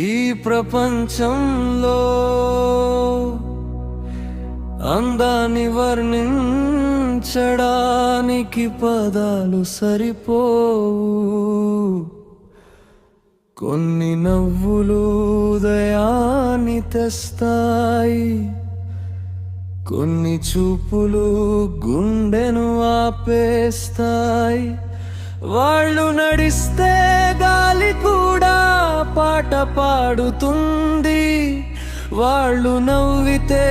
ఈ ప్రపంచంలో అందాన్ని వర్ణించడానికి పదాలు సరిపోవు. కొన్ని నవ్వులు ఉదయాన్ని తెస్తాయి, కొన్ని చూపులు గుండెను ఆపేస్తాయి. వాళ్ళు నడిస్తే గాలి కూడా పాట పాడుతుంది, వాళ్ళు నవ్వితే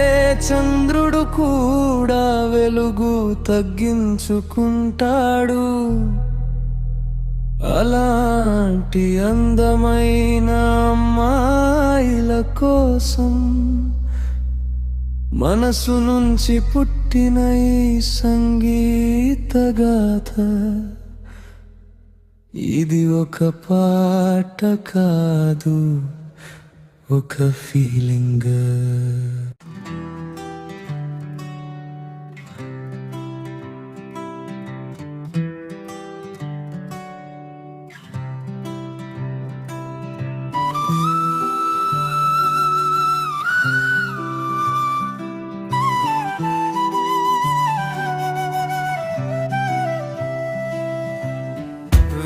చంద్రుడు కూడా వెలుగు తగ్గించుకుంటాడు. అలాంటి అందమైన అమ్మాయిల కోసం మనసు నుంచి పుట్టిన ఈ సంగీత గాథ. ఇది ఒక పాట కాదు, ఒక ఫీలింగ్.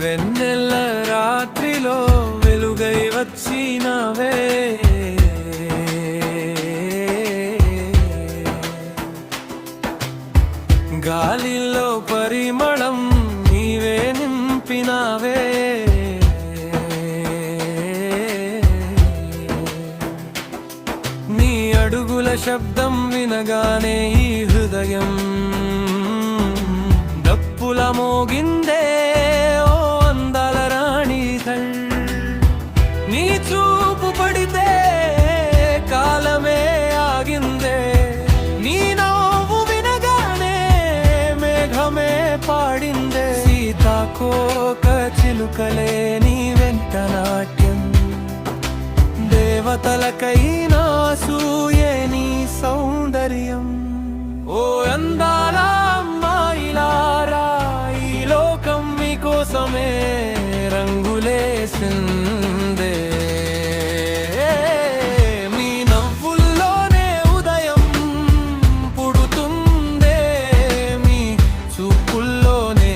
వెన్నెల రాత్రిలో వెలుగై వచ్చినవే, గాలిలో పరిమళం నీవే నింపినవే. నీ అడుగుల శబ్దం వినగానే ఈ హృదయం దప్పుల మోగిందే. నీ చూపు పడితే కాలమే ఆగిందే, నీ నవ్వు వినగానే మేఘమే పాడిందే. సీతాకోక చిలుకలే నీ వెంట నాట్యం, దేవతలకైనా సూయే నీ సౌందర్యం. ఓ అందాల అమ్మాయిలారా, ఈ లోకం మీకోసమే రంగులేసిందే. మీ నవ్వుల్లోనే ఉదయం పుడుతుందే, మీ చూపుల్లోనే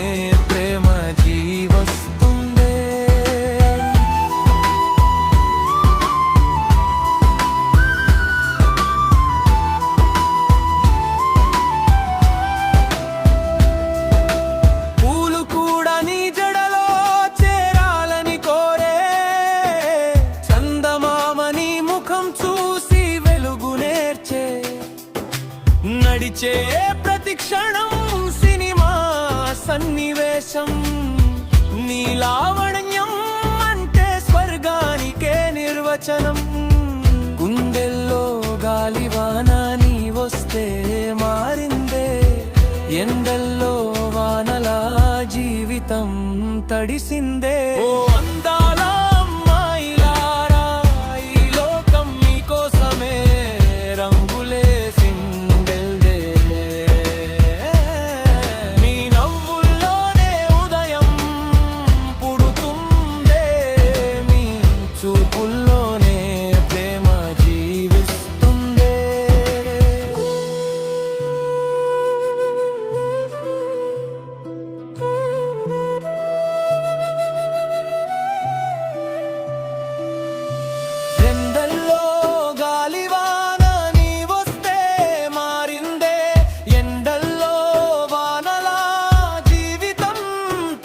ప్రేమ జీవస్తుందే. పూలు కూడా నీ జడలో చేరాలని కోరే, చందమామని ముఖం చూసి వెలుగు నేర్చే, నడిచే ప్రతి క్షణం సినిమా సన్నివేశం. నీ లావణ్యం అంటే స్వర్గానికే నిర్వచనం. గుండెల్లో గాలివాన నీ వస్తే మారిందే, ఎండల్లో వానలా జీవితం తడిసిందే. ఓ అందాల అమ్మాయిలారా, ఈ లోకం మీకోసమే రంగులేసిందే. మీ నవ్వుల్లోనే ఉదయం పుడుతుందే, మీ చూపుల్లోనే ప్రేమ జీవిస్తుందే. ఎండల్లో గాలివాన నీ వస్తే మారిందే, ఎండల్లో వానలా జీవితం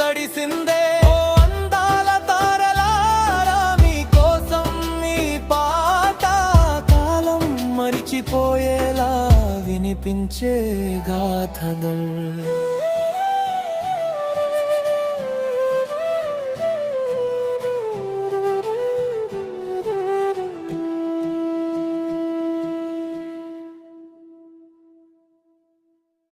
తడిసిందే. ఓ అందాల తారలారా, మీకోసం ఈ పాట కాలం మరిచిపోయేలా వినిపించే గాథలు.